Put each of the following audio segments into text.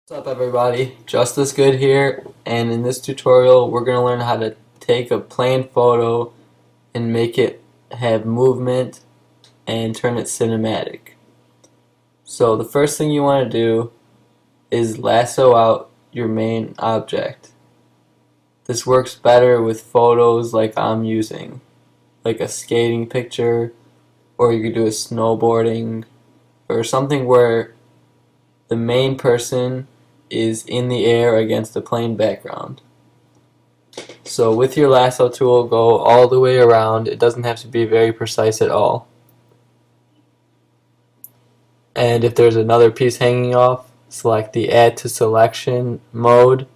What's up everybody, Justice Good here, and in this tutorial we're going to learn how to take a plain photo and make it have movement and turn it cinematic. So the first thing you want to do is lasso out your main object. This works better with photos like I'm using, like a skating picture, or you could do a snowboarding, or something where the main person is in the air against a plain background. So with your lasso tool, go all the way around. It doesn't have to be very precise at all. And if there's another piece hanging off, select the Add to Selection mode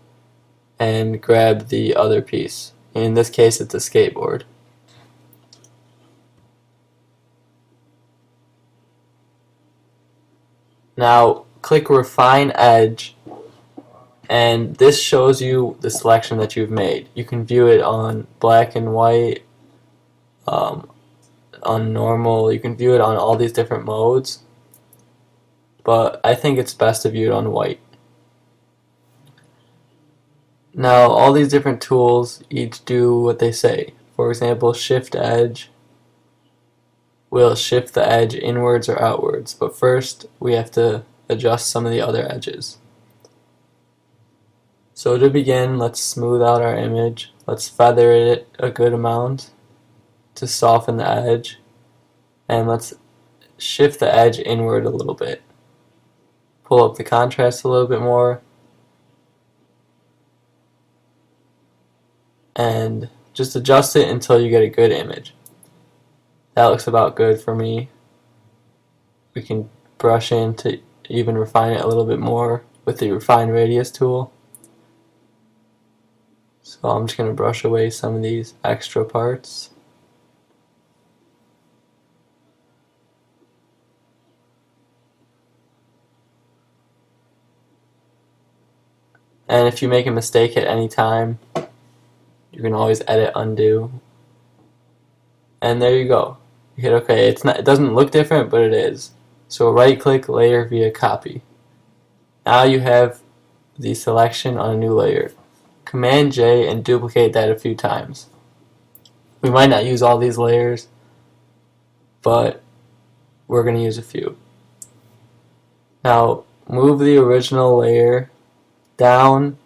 and grab the other piece. In this case, it's a skateboard. Now click Refine Edge, and this shows you the selection that you've made. You can view it on black and white, on normal. You can view it on all these different modes, but I think it's best to view it on white. Now all these different tools each do what they say. For example, Shift Edge will shift the edge inwards or outwards, but first we have to adjust some of the other edges. So to begin, let's smooth out our image. Let's feather it a good amount to soften the edge, and let's shift the edge inward a little bit. Pull up the contrast a little bit more, and just adjust it until you get a good image. That looks about good for me. We can brush in to even refine it a little bit more with the Refine Radius tool. So I'm just going to brush away some of these extra parts. And if you make a mistake at any time, you can always edit, undo. And there you go. You hit OK. It doesn't look different, but it is. So right click Layer via Copy. Now you have the selection on a new layer. Command J and duplicate that a few times. We might not use all these layers, but we're going to use a few. Now move the original layer down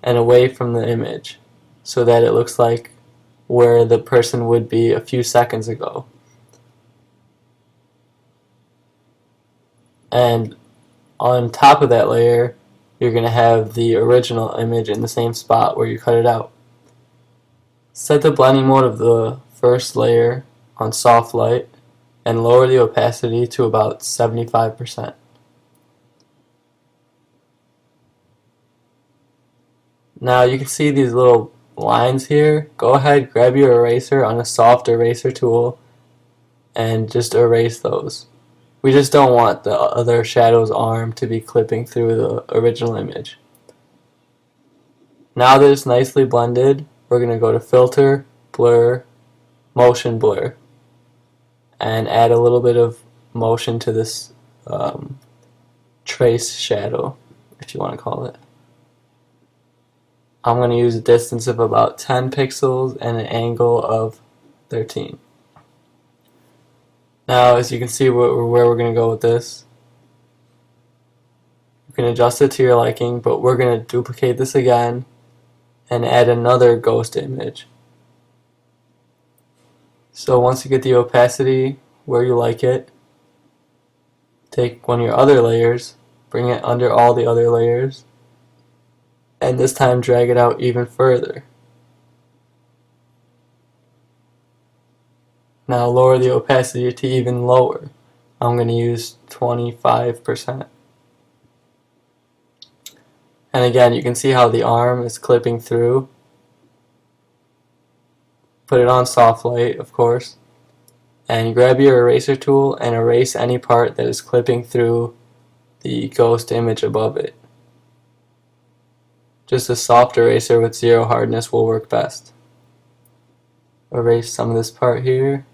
and away from the image so that it looks like where the person would be a few seconds ago. And on top of that layer, you're going to have the original image in the same spot where you cut it out. Set the blending mode of the first layer on soft light and lower the opacity to about 75%. Now you can see these little lines here. Go ahead, grab your eraser on a soft eraser tool and just erase those. We just don't want the other shadow's arm to be clipping through the original image. Now that it's nicely blended, we're going to go to Filter, Blur, Motion Blur, and add a little bit of motion to this trace shadow, if you want to call it. I'm going to use a distance of about 10 pixels and an angle of 13. Now, as you can see where we're going to go with this, you can adjust it to your liking, but we're going to duplicate this again and add another ghost image. So once you get the opacity where you like it, take one of your other layers, bring it under all the other layers, and this time drag it out even further. Now lower the opacity to even lower. I'm going to use 25%. And again, you can see how the arm is clipping through. Put it on soft light, of course, and grab your eraser tool and erase any part that is clipping through the ghost image above it. Just a soft eraser with zero hardness will work best. Erase some of this part here.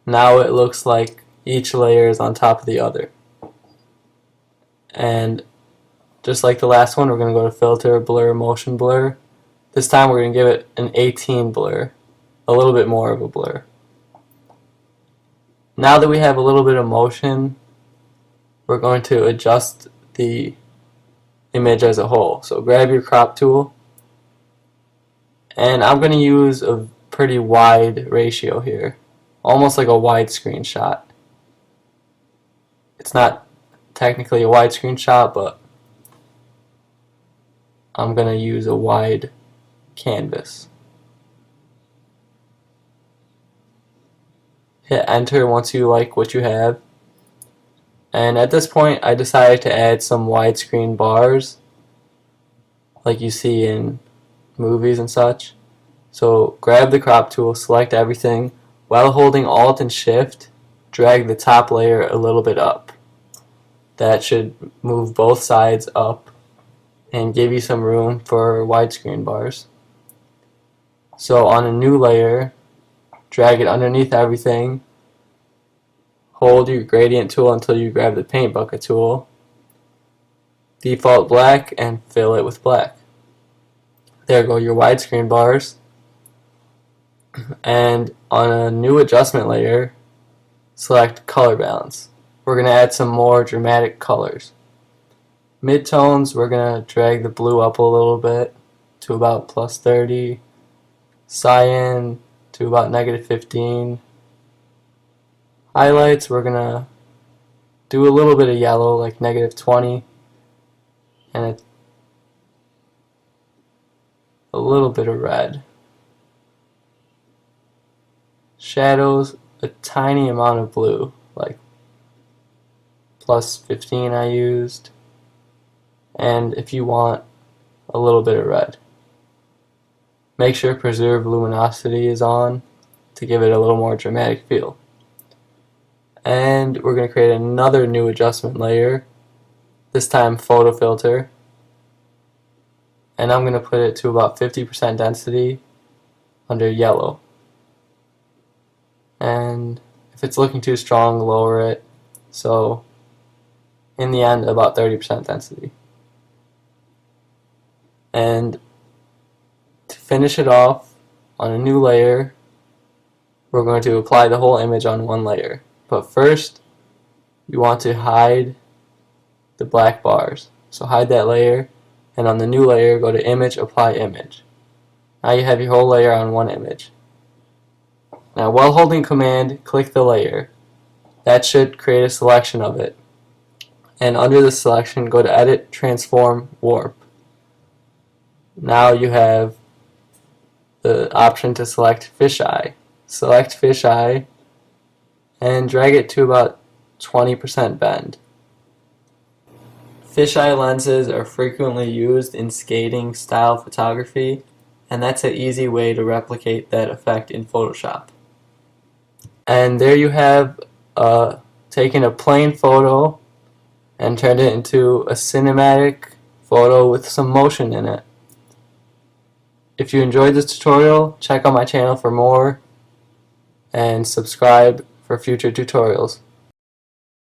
Now it looks like each layer is on top of the other. And Just like the last one, we're going to go to Filter, Blur, Motion Blur. This time we're going to give it an 18 blur, a little bit more of a blur. Now that we have a little bit of motion, we're going to adjust the image as a whole. So grab your crop tool, and I'm going to use a pretty wide ratio here, almost like a widescreen shot. It's not technically a widescreen shot, but I'm going to use a wide canvas. Hit enter once you like what you have. And at this point I decided to add some widescreen bars like you see in movies and such. So grab the crop tool, select everything, while holding Alt and Shift, drag the top layer a little bit up. That should move both sides up and give you some room for widescreen bars. So on a new layer, drag it underneath everything, hold your gradient tool until you grab the paint bucket tool, default black, and fill it with black. There go your widescreen bars. And on a new adjustment layer, select color balance. We're going to add some more dramatic colors. Midtones, we're going to drag the blue up a little bit to about plus 30. Cyan to about negative 15. Highlights, we're going to do a little bit of yellow, like negative 20. And a little bit of red. Shadows, a tiny amount of blue, like plus 15 I used. And if you want, a little bit of red. Make sure Preserve Luminosity is on to give it a little more dramatic feel. And we're going to create another new adjustment layer, this time Photo Filter. And I'm going to put it to about 50% density under yellow. And if it's looking too strong, lower it. So in the end, about 30% density. And to finish it off on a new layer, we're going to apply the whole image on one layer. But first, you want to hide the black bars. So hide that layer, and on the new layer, go to Image, Apply Image. Now you have your whole layer on one image. Now while holding Command, click the layer. That should create a selection of it. And under the selection, go to Edit, Transform, Warp. Now you have the option to select fisheye. Select fisheye and drag it to about 20% bend. Fisheye lenses are frequently used in skating style photography, and that's an easy way to replicate that effect in Photoshop. And there you have taken a plain photo and turned it into a cinematic photo with some motion in it. If you enjoyed this tutorial, check out my channel for more and subscribe for future tutorials.